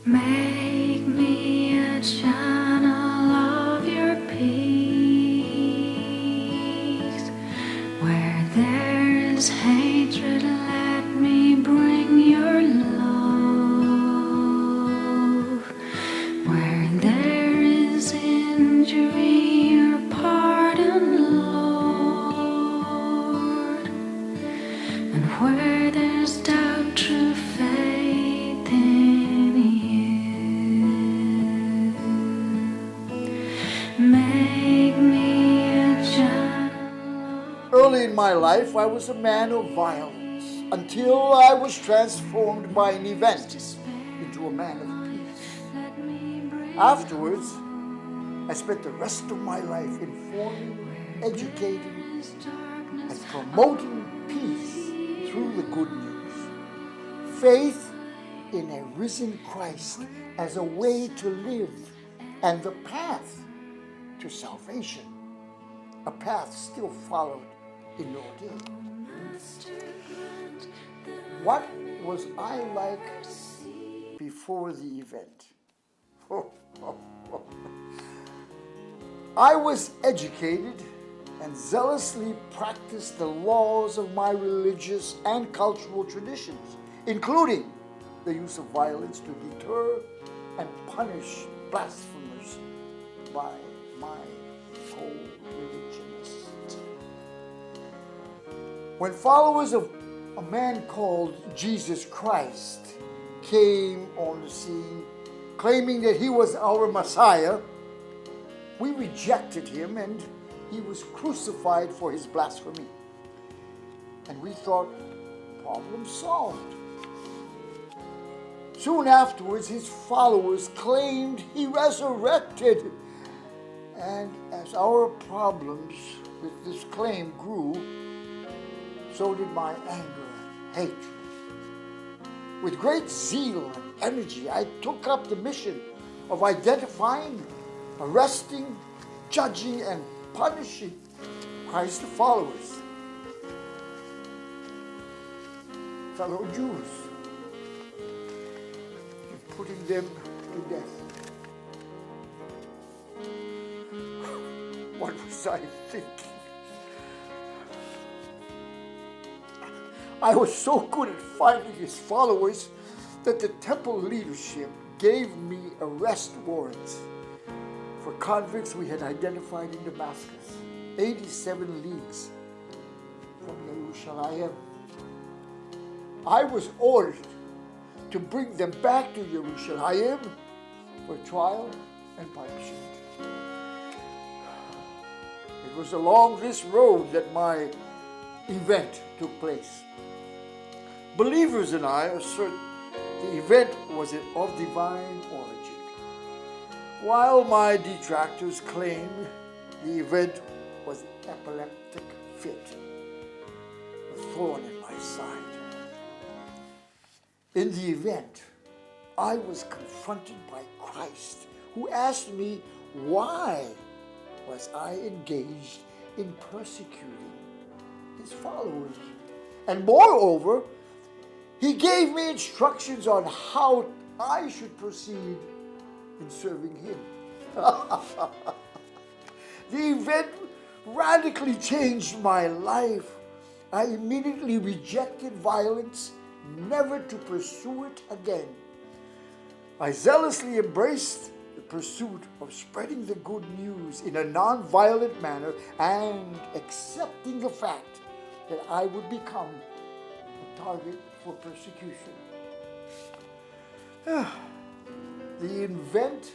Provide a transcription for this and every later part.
Make me a channel of your peace. Where there is hatred, let me bring your love. Where there is injury, your pardon, Lord. And where there's doubt, true faith in you. Make me a channel. Early in my life, I was a man of violence until I was transformed by an event into a man of peace. Afterwards, I spent the rest of my life informing, educating, and promoting peace through the good news. Faith in a risen Christ as a way to live and the path to salvation, a path still followed in your day. What was I like before the event? I was educated and zealously practiced the laws of my religious and cultural traditions, including the use of violence to deter and punish blasphemers by my co-religionist. When followers of a man called Jesus Christ came on the scene, claiming that he was our Messiah, we rejected him and he was crucified for his blasphemy. And we thought, problem solved. Soon afterwards, his followers claimed he resurrected. And as our problems with this claim grew, so did my anger and hatred. With great zeal and energy, I took up the mission of identifying, arresting, judging, and punishing Christ's followers, fellow Jews, and putting them to death. What was I thinking? I was so good at finding his followers that the temple leadership gave me arrest warrants for convicts we had identified in Damascus, 87 leagues from Jerusalem. I was ordered to bring them back to Jerusalem for trial and punishment. It was along this road that my event took place. Believers and I assert the event was of divine origin, while my detractors claimed the event was an epileptic fit, a thorn in my side. In the event, I was confronted by Christ, who asked me why was I engaged in persecuting his followers. And moreover, he gave me instructions on how I should proceed in serving him. The event radically changed my life. I immediately rejected violence, never to pursue it again. I zealously embraced the pursuit of spreading the good news in a non-violent manner and accepting the fact that I would become a target for persecution. The event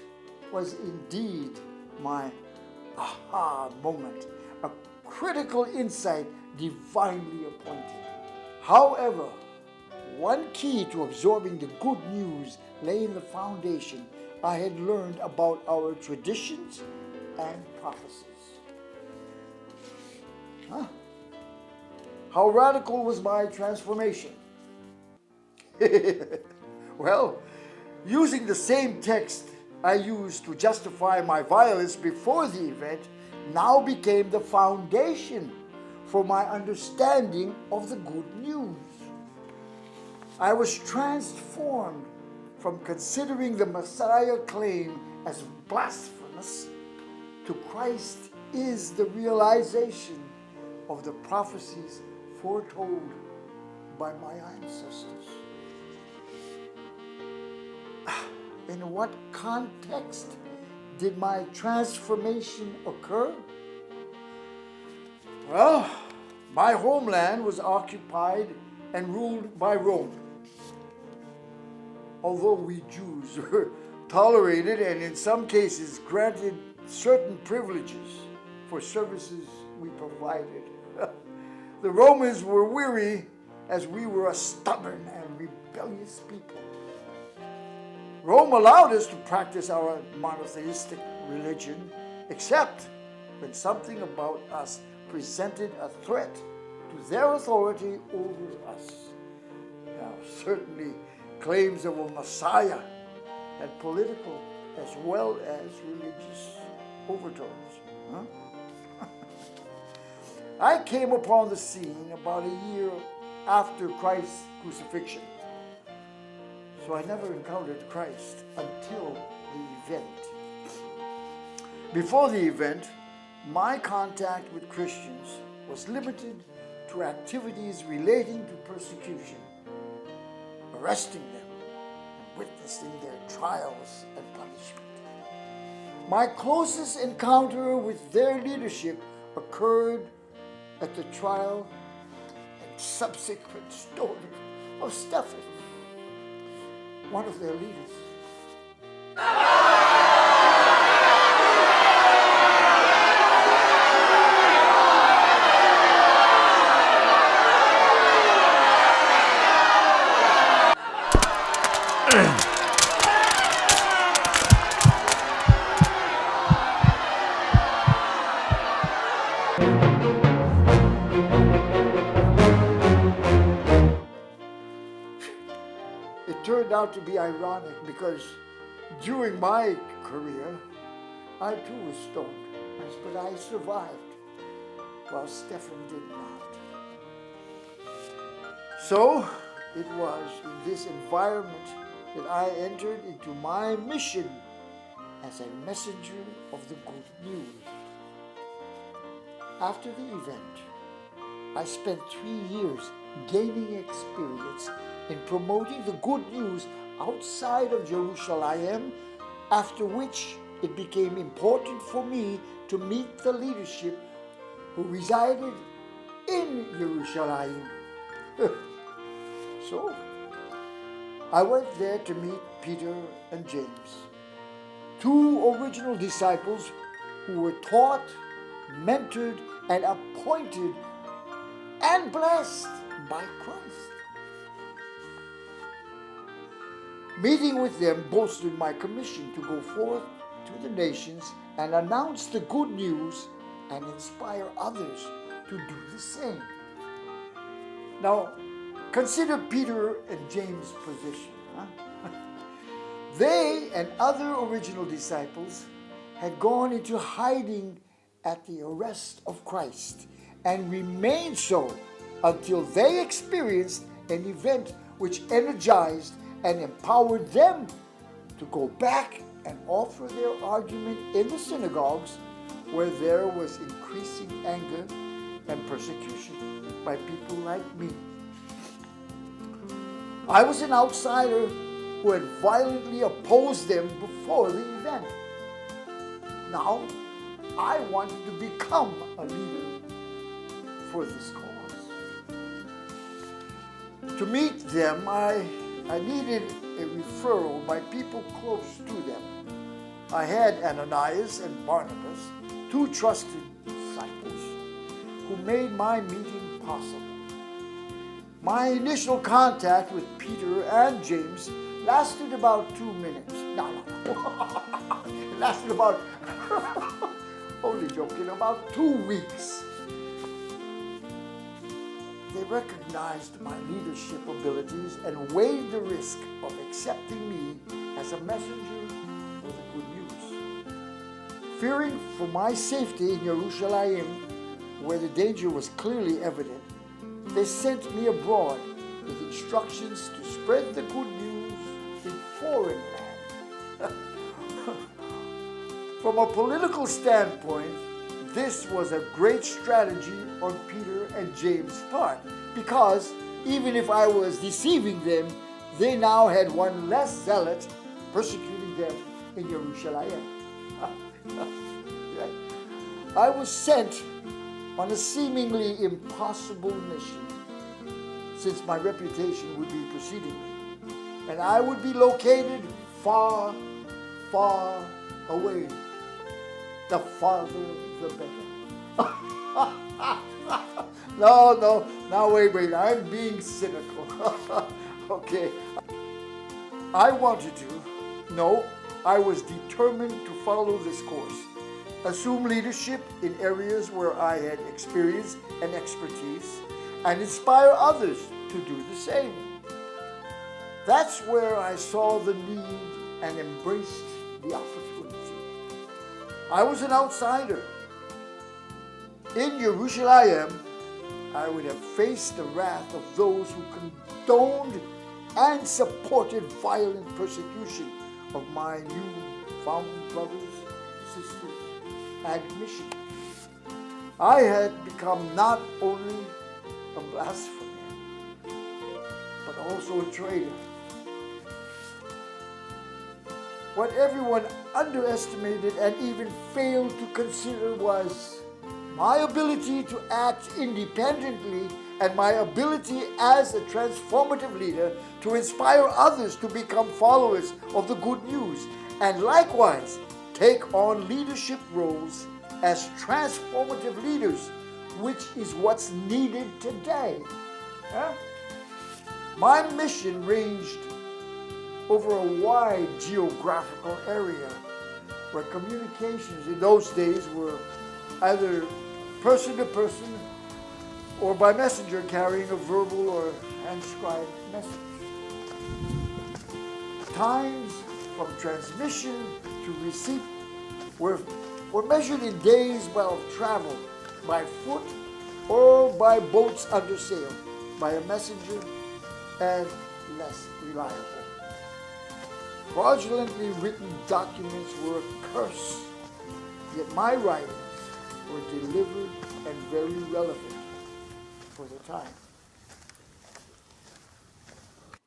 was indeed my aha moment, a critical insight divinely appointed. However, one key to absorbing the good news lay in the foundation I had learned about our traditions and prophecies. How radical was my transformation? Well, using the same text I used to justify my violence before the event, now became the foundation for my understanding of the good news. I was transformed from considering the Messiah claim as blasphemous to Christ is the realization of the prophecies foretold by my ancestors. In what context did my transformation occur? Well, my homeland was occupied and ruled by Rome. Although we Jews were tolerated and in some cases granted certain privileges for services we provided, the Romans were weary as we were a stubborn and rebellious people. Rome allowed us to practice our monotheistic religion, except when something about us presented a threat to their authority over us. Now, certainly claims of a Messiah had political as well as religious overtones. I came upon the scene about a year after Christ's crucifixion. So I never encountered Christ until the event. Before the event, my contact with Christians was limited to activities relating to persecution, arresting them, and witnessing their trials and punishment. My closest encounter with their leadership occurred at the trial and subsequent stoning of Stephen, one of their leaders. It turned out to be ironic because during my career, I too was stoned, but I survived, while Stephen did not. So it was in this environment that I entered into my mission as a messenger of the good news. After the event, I spent 3 years gaining experience in promoting the good news outside of Jerusalem, after which it became important for me to meet the leadership who resided in Jerusalem. So I went there to meet Peter and James, two original disciples who were taught, mentored, and appointed and blessed by Christ. Meeting with them bolstered my commission to go forth to the nations and announce the good news and inspire others to do the same. Now, consider Peter and James' position. They and other original disciples had gone into hiding at the arrest of Christ and remained so until they experienced an event which energized and empowered them to go back and offer their argument in the synagogues where there was increasing anger and persecution by people like me. I was an outsider who had violently opposed them before the event. Now, I wanted to become a leader for this cause. To meet them, I needed a referral by people close to them. I had Ananias and Barnabas, two trusted disciples, who made my meeting possible. My initial contact with Peter and James lasted about 2 minutes. No. It lasted about, only joking, about 2 weeks. They recognized my leadership abilities and weighed the risk of accepting me as a messenger for the good news. Fearing for my safety in Jerusalem, where the danger was clearly evident, they sent me abroad with instructions to spread the good news in foreign lands. From a political standpoint, this was a great strategy on Peter and James' part, because even if I was deceiving them, they now had one less zealot persecuting them in Jerusalem. I was sent on a seemingly impossible mission, since my reputation would be preceding me, and I would be located far, far away. The farther, the better. Now wait, I'm being cynical. Okay. I was determined to follow this course, assume leadership in areas where I had experience and expertise, and inspire others to do the same. That's where I saw the need and embraced the opportunity. I was an outsider. In Jerusalem, I would have faced the wrath of those who condoned and supported violent persecution of my newfound brothers, sisters, and mission. I had become not only a blasphemer, but also a traitor. What everyone underestimated and even failed to consider was my ability to act independently and my ability as a transformative leader to inspire others to become followers of the good news, and likewise take on leadership roles as transformative leaders, which is what's needed today. My mission ranged over a wide geographical area where communications in those days were either person to person or by messenger carrying a verbal or transcribed message. Times from transmission to receipt were measured in days of travel by foot or by boats under sail, by a messenger, and less reliable. Fraudulently written documents were a curse, yet my writings were delivered and very relevant for the time.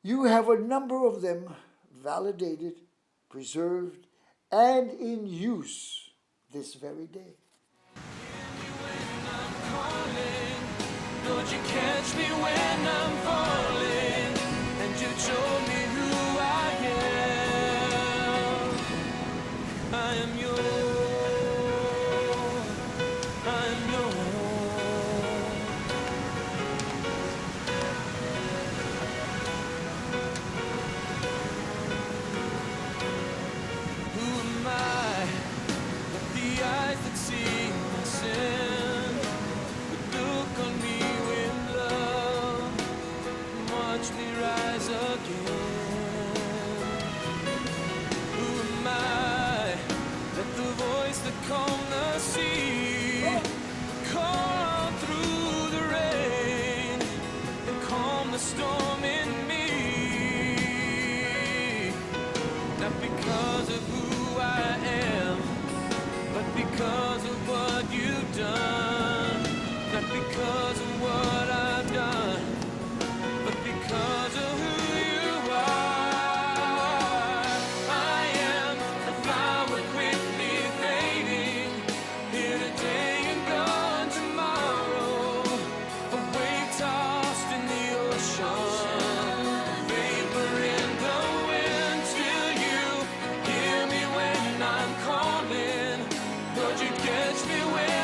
You have a number of them validated, preserved, and in use this very day. Lord, you catch me when I'm falling, and you showed me who I am. I am yours. I am yours. Who am I? But the eyes that see my sin would look on me with love, watch me rise again. Who am I? Let the voice that calmed the sea call through the rain and calm the storm in me. Not because of who I am, but because of what you've done. Not because of what I've done, but because of who you are. I am a flower quickly fading, here today and gone tomorrow, a wave tossed in the ocean, vapor in the wind. Still you hear me when I'm calling. Lord, you catch me when